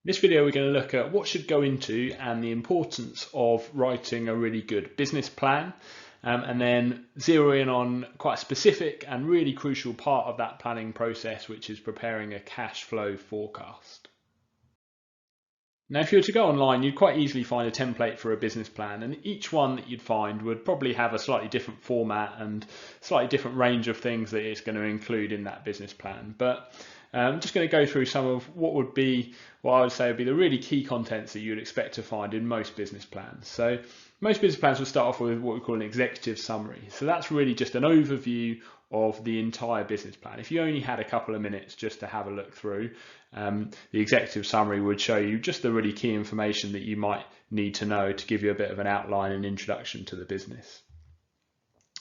In this video, we're going to look at what should go into and the importance of writing a really good business plan, and then zero in on quite a specific and really crucial part of that planning process, which is preparing a cash flow forecast. Now, if you were to go online, you'd quite easily find a template for a business plan, and each one that you'd find would probably have a slightly different format and slightly different range of things that it's going to include in that business plan. But I'm just going to go through some of what I would say would be the really key contents that you'd expect to find in most business plans. So most business plans will start off with what we call an executive summary. So that's really just an overview of the entire business plan. If you only had a couple of minutes just to have a look through, the executive summary would show you just the really key information that you might need to know to give you a bit of an outline and introduction to the business.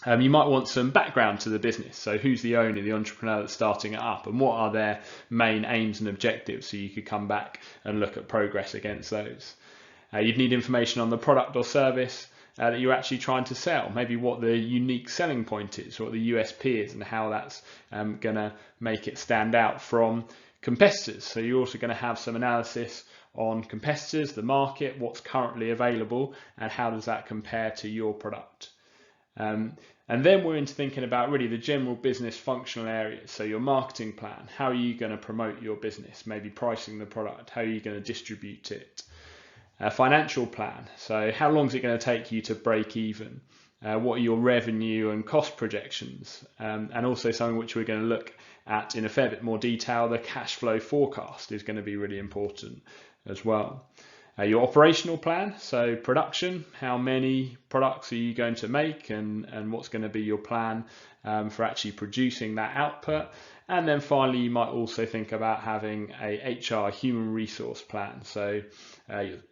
You might want some background to the business. So who's the owner, the entrepreneur that's starting it up, and what are their main aims and objectives, so you could come back and look at progress against those. You'd need information on the product or service that you're actually trying to sell, maybe what the unique selling point is, what the USP is, and how that's going to make it stand out from competitors. So you're also going to have some analysis on competitors, the market, what's currently available, and how does that compare to your product. And then we're into thinking about really the general business functional areas. So your marketing plan, how are you going to promote your business, maybe pricing the product, how are you going to distribute it. Financial plan, so how long is it going to take you to break even? What are your revenue and cost projections? And also something which we're going to look at in a fair bit more detail, the cash flow forecast is going to be really important as well. Your operational plan, so production, how many products are you going to make, and what's going to be your plan for actually producing that output. And then finally, you might also think about having a HR, human resource plan. So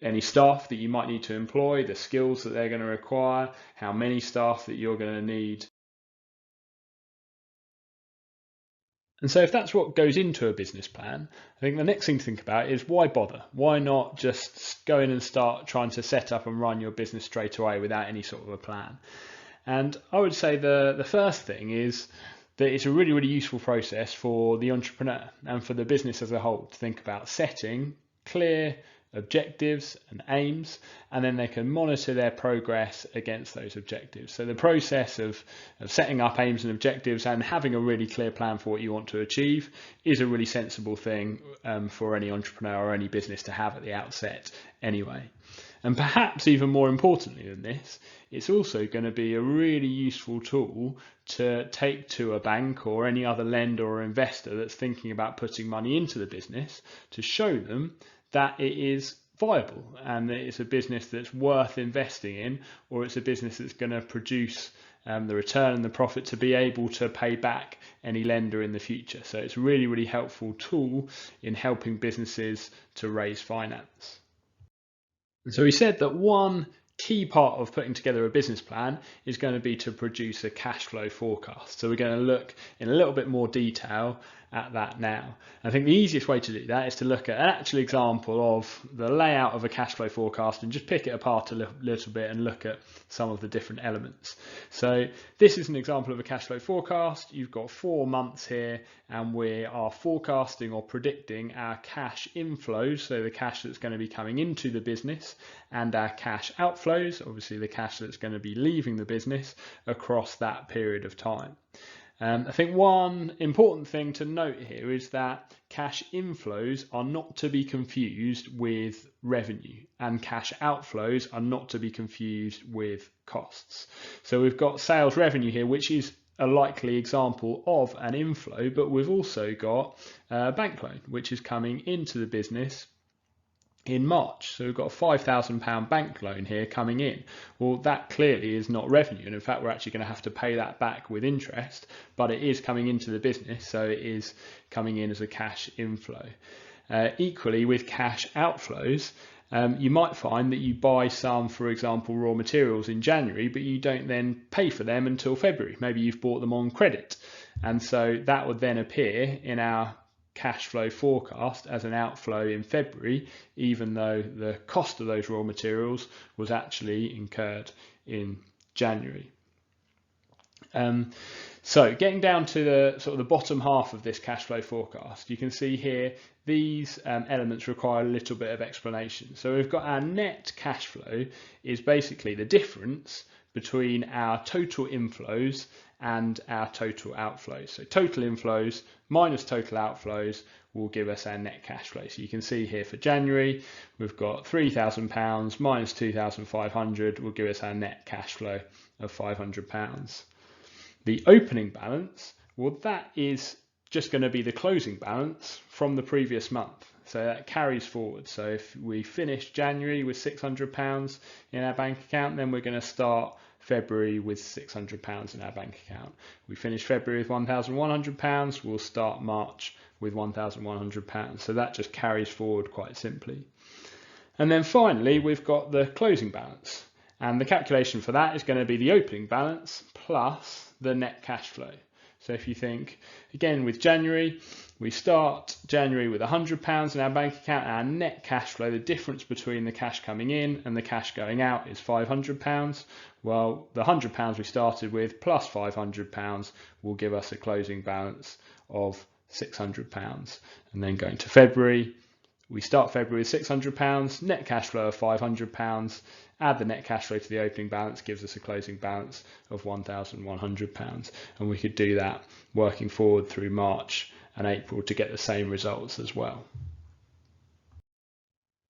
any staff that you might need to employ, the skills that they're going to require, how many staff that you're going to need. And so if that's what goes into a business plan, I think the next thing to think about is why bother? Why not just go in and start trying to set up and run your business straight away without any sort of a plan? And I would say the first thing is that it's a really, really useful process for the entrepreneur and for the business as a whole to think about setting clear objectives and aims, and then they can monitor their progress against those objectives. So the process of setting up aims and objectives and having a really clear plan for what you want to achieve is a really sensible thing for any entrepreneur or any business to have at the outset anyway. And perhaps even more importantly than this, it's also going to be a really useful tool to take to a bank or any other lender or investor that's thinking about putting money into the business, to show them that it is viable and that it's a business that's worth investing in, or it's a business that's going to produce the return and the profit to be able to pay back any lender in the future. So it's a really, really helpful tool in helping businesses to raise finance. And so we said that one key part of putting together a business plan is going to be to produce a cash flow forecast. So we're going to look in a little bit more detail at that now. I think the easiest way to do that is to look at an actual example of the layout of a cash flow forecast and just pick it apart a little bit and look at some of the different elements. So this is an example of a cash flow forecast. You've got 4 months here, and we are forecasting or predicting our cash inflows, so the cash that's going to be coming into the business, and our cash outflows, obviously the cash that's going to be leaving the business across that period of time. I think one important thing to note here is that cash inflows are not to be confused with revenue, and cash outflows are not to be confused with costs. So we've got sales revenue here, which is a likely example of an inflow, but we've also got a bank loan, which is coming into the business in March. So we've got a £5,000 bank loan here coming in. Well, that clearly is not revenue, and in fact we're actually going to have to pay that back with interest, but it is coming into the business, so it is coming in as a cash inflow. Equally with cash outflows, you might find that you buy some, for example, raw materials in January, but you don't then pay for them until February. Maybe you've bought them on credit, and so that would then appear in our cash flow forecast as an outflow in February, even though the cost of those raw materials was actually incurred in January. So getting down to the sort of the bottom half of this cash flow forecast, you can see here these elements require a little bit of explanation. So we've got our net cash flow is basically the difference between our total inflows and our total outflows. So total inflows minus total outflows will give us our net cash flow. So you can see here for January, we've got £3,000 minus 2,500 will give us our net cash flow of £500. The opening balance, well, that is just going to be the closing balance from the previous month. So that carries forward. So if we finish January with £600 in our bank account, then we're going to start February with £600 in our bank account. We finish February with £1,100, we'll start March with £1,100. So that just carries forward quite simply. And then finally, we've got the closing balance. And the calculation for that is going to be the opening balance plus the net cash flow. So if you think, again, with January, we start January with £100 in our bank account. Our net cash flow, the difference between the cash coming in and the cash going out, is £500. Well, the £100 we started with plus £500 will give us a closing balance of £600. And then going to February, we start February with £600, net cash flow of £500, add the net cash flow to the opening balance, gives us a closing balance of £1,100. And we could do that working forward through March and April to get the same results as well.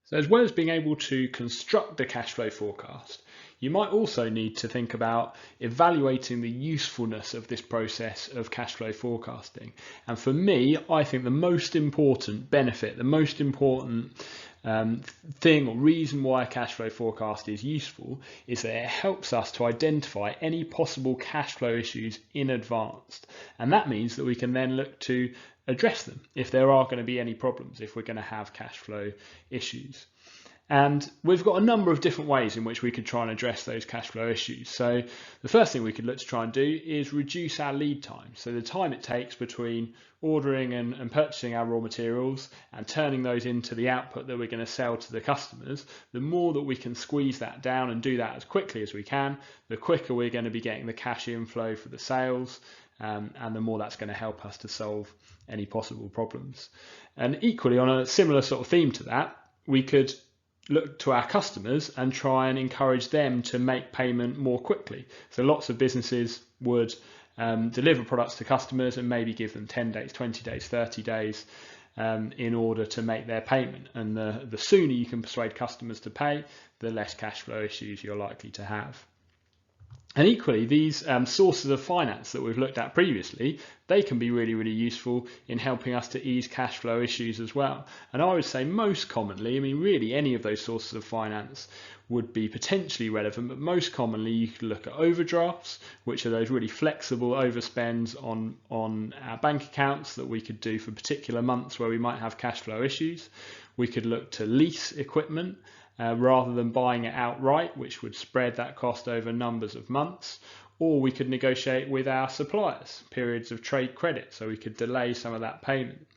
So as well as being able to construct a cash flow forecast, you might also need to think about evaluating the usefulness of this process of cash flow forecasting. And for me, I think the most important benefit, the most important thing or reason why a cash flow forecast is useful is that it helps us to identify any possible cash flow issues in advance. And that means that we can then look to address them if there are going to be any problems, if we're going to have cash flow issues. And we've got a number of different ways in which we could try and address those cash flow issues. So the first thing we could look to try and do is reduce our lead time. So the time it takes between ordering and purchasing our raw materials and turning those into the output that we're going to sell to the customers, the more that we can squeeze that down and do that as quickly as we can, the quicker we're going to be getting the cash inflow for the sales, and the more that's going to help us to solve any possible problems. And equally, on a similar sort of theme to that, we could look to our customers and try and encourage them to make payment more quickly. So lots of businesses would deliver products to customers and maybe give them 10 days, 20 days, 30 days in order to make their payment. And the sooner you can persuade customers to pay, the less cash flow issues you're likely to have. And equally, these sources of finance that we've looked at previously, they can be really, really useful in helping us to ease cash flow issues as well. And I would say most commonly, I mean, really any of those sources of finance would be potentially relevant, but most commonly you could look at overdrafts, which are those really flexible overspends on our bank accounts that we could do for particular months where we might have cash flow issues. We could look to lease equipment, rather than buying it outright, which would spread that cost over numbers of months. Or we could negotiate with our suppliers, periods of trade credit, so we could delay some of that payment.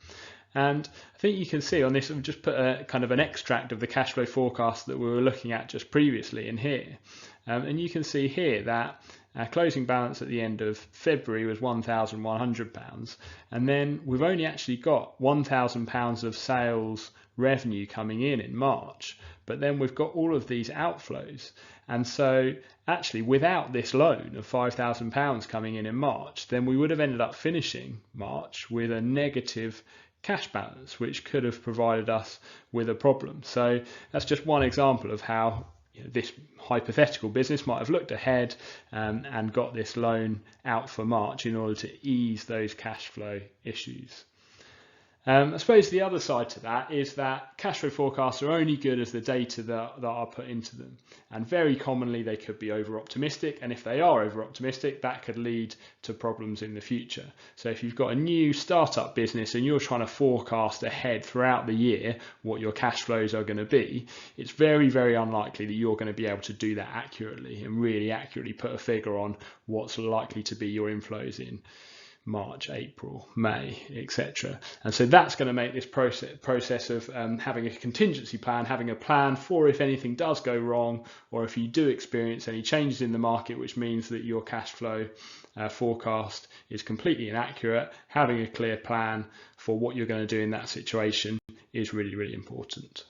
And I think you can see on this, I've just put a kind of an extract of the cash flow forecast that we were looking at just previously in here. And you can see here that our closing balance at the end of February was £1,100, and then we've only actually got £1,000 of sales revenue coming in March, but then we've got all of these outflows. And so actually without this loan of £5,000 coming in March, then we would have ended up finishing March with a negative cash balance, which could have provided us with a problem. So that's just one example of how this hypothetical business might have looked ahead and got this loan out for March in order to ease those cash flow issues. I suppose the other side to that is that cash flow forecasts are only good as the data that are put into them, and very commonly they could be over optimistic, and if they are over optimistic, that could lead to problems in the future. So if you've got a new startup business and you're trying to forecast ahead throughout the year what your cash flows are going to be, it's very, very unlikely that you're going to be able to do that accurately and really accurately put a figure on what's likely to be your inflows in March, April, May, etc. And so that's going to make this process of having a contingency plan, having a plan for if anything does go wrong, or if you do experience any changes in the market, which means that your cash flow forecast is completely inaccurate. Having a clear plan for what you're going to do in that situation is really, really important.